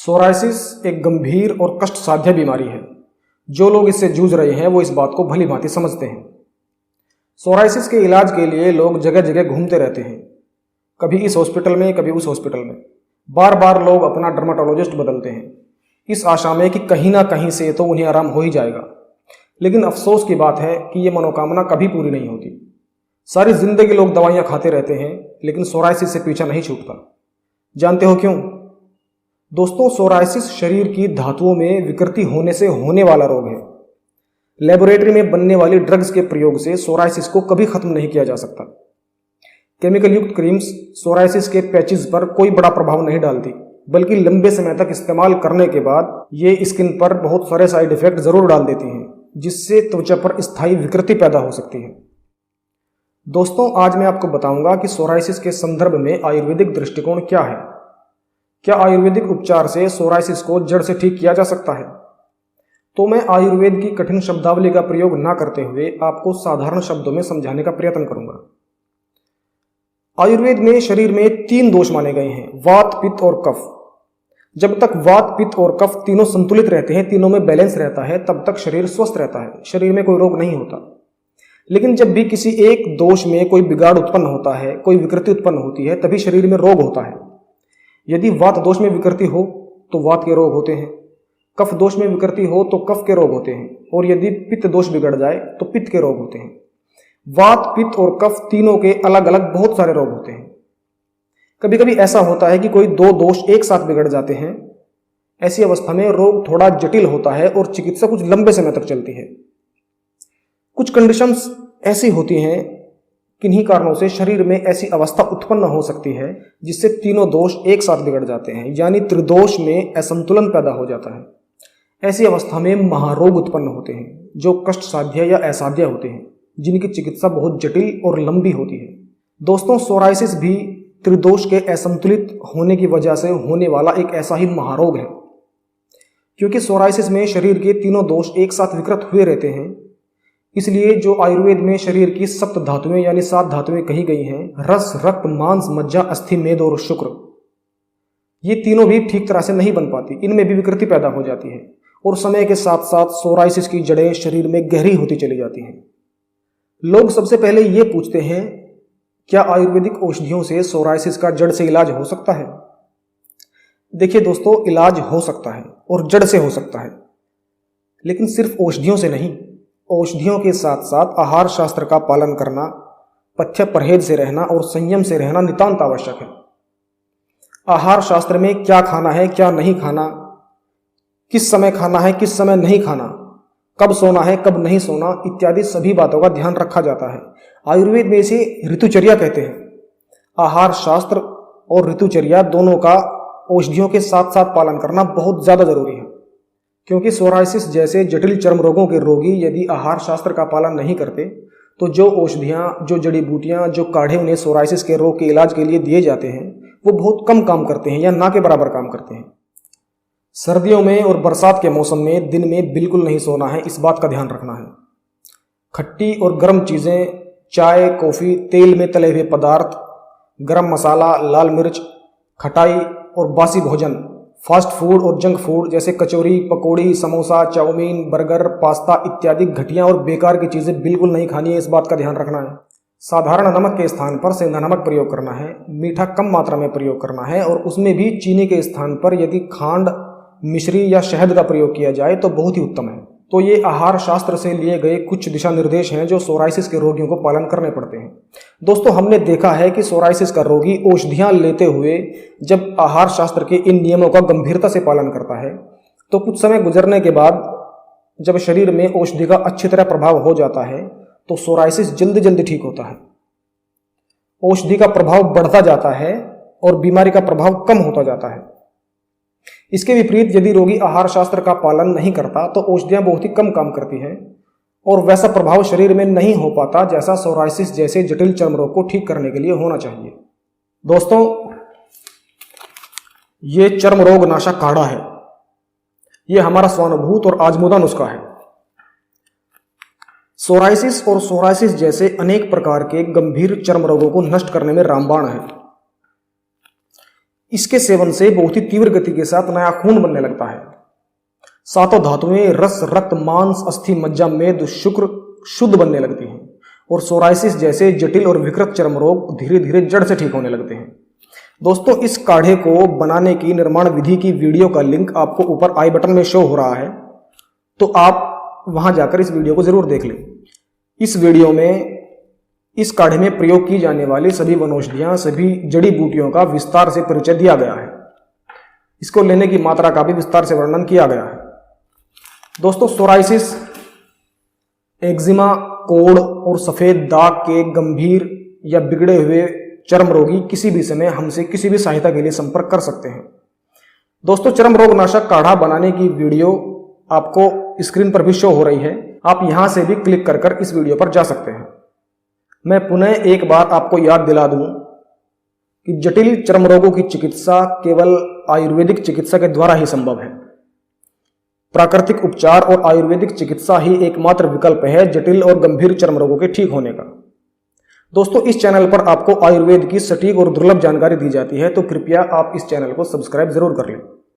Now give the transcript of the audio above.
Psoriasis एक गंभीर और कष्टसाध्य बीमारी है। जो लोग इससे जूझ रहे हैं वो इस बात को भली भांति समझते हैं। सोरायसिस के इलाज के लिए लोग जगह जगह घूमते रहते हैं, कभी इस हॉस्पिटल में कभी उस हॉस्पिटल में। बार बार लोग अपना डर्माटोलॉजिस्ट बदलते हैं, इस आशा में कि कहीं ना कहीं से तो उन्हें आराम हो ही जाएगा। लेकिन अफसोस की बात है कि ये मनोकामना कभी पूरी नहीं होती। सारी जिंदगी लोग दवाइयाँ खाते रहते हैं, लेकिन सोरायसिस से पीछा नहीं छूटता। जानते हो क्यों? दोस्तों, सोरायसिस शरीर की धातुओं में विकृति होने से होने वाला रोग है। लेबोरेटरी में बनने वाली ड्रग्स के प्रयोग से सोरायसिस को कभी खत्म नहीं किया जा सकता। केमिकल युक्त क्रीम्स सोरायसिस के पैचेस पर कोई बड़ा प्रभाव नहीं डालती, बल्कि लंबे समय तक इस्तेमाल करने के बाद ये स्किन पर बहुत सारे साइड इफेक्ट जरूर डाल देती हैं, जिससे त्वचा पर स्थायी विकृति पैदा हो सकती है। दोस्तों, आज मैं आपको बताऊंगा कि सोरायसिस के संदर्भ में आयुर्वेदिक दृष्टिकोण क्या है। क्या आयुर्वेदिक उपचार से सोरायसिस को जड़ से ठीक किया जा सकता है? तो मैं आयुर्वेद की कठिन शब्दावली का प्रयोग ना करते हुए आपको साधारण शब्दों में समझाने का प्रयत्न करूंगा। आयुर्वेद में शरीर में 3 दोष माने गए हैं, वात, पित्त और कफ। जब तक वात, पित्त और कफ तीनों संतुलित रहते हैं, तीनों में बैलेंस रहता है, तब तक शरीर स्वस्थ रहता है, शरीर में कोई रोग नहीं होता। लेकिन जब भी किसी एक दोष में कोई बिगाड़ उत्पन्न होता है, कोई विकृति उत्पन्न होती है, तभी शरीर में रोग होता है। यदि वात दोष में विकृति हो तो वात के रोग होते हैं, कफ दोष में विकृति हो तो कफ के रोग होते हैं, और यदि पित्त दोष बिगड़ जाए तो पित्त के रोग होते हैं। वात, पित्त और कफ तीनों के अलग अलग बहुत सारे रोग होते हैं। कभी कभी ऐसा होता है कि कोई 2 दोष एक साथ बिगड़ जाते हैं। ऐसी अवस्था में रोग थोड़ा जटिल होता है और चिकित्सा कुछ लंबे समय तक चलती है। कुछ कंडीशंस ऐसी होती हैं, किन्हीं कारणों से शरीर में ऐसी अवस्था उत्पन्न हो सकती है जिससे तीनों दोष एक साथ बिगड़ जाते हैं, यानी त्रिदोष में असंतुलन पैदा हो जाता है। ऐसी अवस्था में महारोग उत्पन्न होते हैं, जो कष्ट साध्य या असाध्य होते हैं, जिनकी चिकित्सा बहुत जटिल और लंबी होती है। दोस्तों, सोरायसिस भी त्रिदोष के असंतुलित होने की वजह से होने वाला एक ऐसा ही महारोग है। क्योंकि सोरायसिस में शरीर के तीनों दोष एक साथ विकृत हुए रहते हैं, इसलिए जो आयुर्वेद में शरीर की सप्त धातुएं यानी 7 धातुएं कही गई हैं, रस, रक्त, मांस, मज्जा, अस्थि, मेद और शुक्र, ये तीनों भी ठीक तरह से नहीं बन पाती। इनमें भी विकृति पैदा हो जाती है और समय के साथ साथ सोरायसिस की जड़ें शरीर में गहरी होती चली जाती हैं। लोग सबसे पहले ये पूछते हैं, क्या आयुर्वेदिक औषधियों से सोरायसिस का जड़ से इलाज हो सकता है? देखिए दोस्तों, इलाज हो सकता है और जड़ से हो सकता है, लेकिन सिर्फ औषधियों से नहीं। औषधियों के साथ साथ आहार शास्त्र का पालन करना, पथ्य परहेज से रहना और संयम से रहना नितांत आवश्यक है। आहार शास्त्र में क्या खाना है, क्या नहीं खाना, किस समय खाना है, किस समय नहीं खाना, कब सोना है, कब नहीं सोना, इत्यादि सभी बातों का ध्यान रखा जाता है। आयुर्वेद में इसे ऋतुचर्या कहते हैं। आहार शास्त्र और ऋतुचर्या दोनों का औषधियों के साथ साथ पालन करना बहुत ज्यादा जरूरी है, क्योंकि सोरायसिस जैसे जटिल चर्म रोगों के रोगी यदि आहार शास्त्र का पालन नहीं करते तो जो औषधियाँ, जो जड़ी बूटियाँ, जो काढ़े उन्हें सोरायसिस के रोग के इलाज के लिए दिए जाते हैं, वो बहुत कम काम करते हैं या ना के बराबर काम करते हैं। सर्दियों में और बरसात के मौसम में दिन में बिल्कुल नहीं सोना है, इस बात का ध्यान रखना है। खट्टी और गर्म चीज़ें, चाय, कॉफ़ी, तेल में तले हुए पदार्थ, गरम मसाला, लाल मिर्च, खटाई और बासी भोजन, फास्ट फूड और जंक फूड जैसे कचौरी, पकौड़ी, समोसा, चाउमीन, बर्गर, पास्ता इत्यादि घटिया और बेकार की चीज़ें बिल्कुल नहीं खानी है, इस बात का ध्यान रखना है। साधारण नमक के स्थान पर सेंधा नमक प्रयोग करना है, मीठा कम मात्रा में प्रयोग करना है, और उसमें भी चीनी के स्थान पर यदि खांड, मिश्री या शहद का प्रयोग किया जाए तो बहुत ही उत्तम है। तो ये आहार शास्त्र से लिए गए कुछ दिशा निर्देश हैं जो सोरायसिस के रोगियों को पालन करने पड़ते हैं। दोस्तों, हमने देखा है कि सोरायसिस का रोगी औषधियां लेते हुए जब आहार शास्त्र के इन नियमों का गंभीरता से पालन करता है तो कुछ समय गुजरने के बाद जब शरीर में औषधि का अच्छी तरह प्रभाव हो जाता है तो सोरायसिस जल्दी जल्दी ठीक होता है। औषधि का प्रभाव बढ़ता जाता है और बीमारी का प्रभाव कम होता जाता है। इसके विपरीत यदि रोगी आहार शास्त्र का पालन नहीं करता तो औषधियां बहुत ही कम काम करती हैं और वैसा प्रभाव शरीर में नहीं हो पाता जैसा सोरायसिस जैसे जटिल चर्म रोग को ठीक करने के लिए होना चाहिए। दोस्तों, ये चर्म रोग नाशक काढ़ा है। ये हमारा स्वानुभूत और आजमूदा नुस्खा है। सोरायसिस और सोरायसिस जैसे अनेक प्रकार के गंभीर चर्म रोगों को नष्ट करने में रामबाण है। इसके सेवन से बहुत ही तीव्र गति के साथ नया खून बनने लगता है। सातों धातुएं रस, रक्त, मांस, अस्थि, मज्जा, मेद, शुक्र शुद्ध बनने लगती हैं और सोराइसिस जैसे जटिल और विकृत चर्म रोग धीरे धीरे जड़ से ठीक होने लगते हैं। दोस्तों, इस काढ़े को बनाने की निर्माण विधि की वीडियो का लिंक आपको ऊपर आई बटन में शो हो रहा है, तो आप वहां जाकर इस वीडियो को जरूर देख लें। इस वीडियो में इस काढ़े में प्रयोग की जाने वाली सभी वनौषधियां, सभी जड़ी बूटियों का विस्तार से परिचय दिया गया है। इसको लेने की मात्रा का भी विस्तार से वर्णन किया गया है। दोस्तों, सोराइसिस, एक्जिमा, कोढ़ और सफेद दाग के गंभीर या बिगड़े हुए चर्म रोगी किसी भी समय हमसे किसी भी सहायता के लिए संपर्क कर सकते हैं। दोस्तों, चर्म रोग नाशक काढ़ा बनाने की वीडियो आपको स्क्रीन पर भी शो हो रही है। आप यहां से भी क्लिक कर इस वीडियो पर जा सकते हैं। मैं पुनः एक बार आपको याद दिला दूं कि जटिल चर्म रोगों की चिकित्सा केवल आयुर्वेदिक चिकित्सा के द्वारा ही संभव है। प्राकृतिक उपचार और आयुर्वेदिक चिकित्सा ही एकमात्र विकल्प है जटिल और गंभीर चर्म रोगों के ठीक होने का। दोस्तों, इस चैनल पर आपको आयुर्वेद की सटीक और दुर्लभ जानकारी दी जाती है, तो कृपया आप इस चैनल को सब्सक्राइब जरूर कर लें।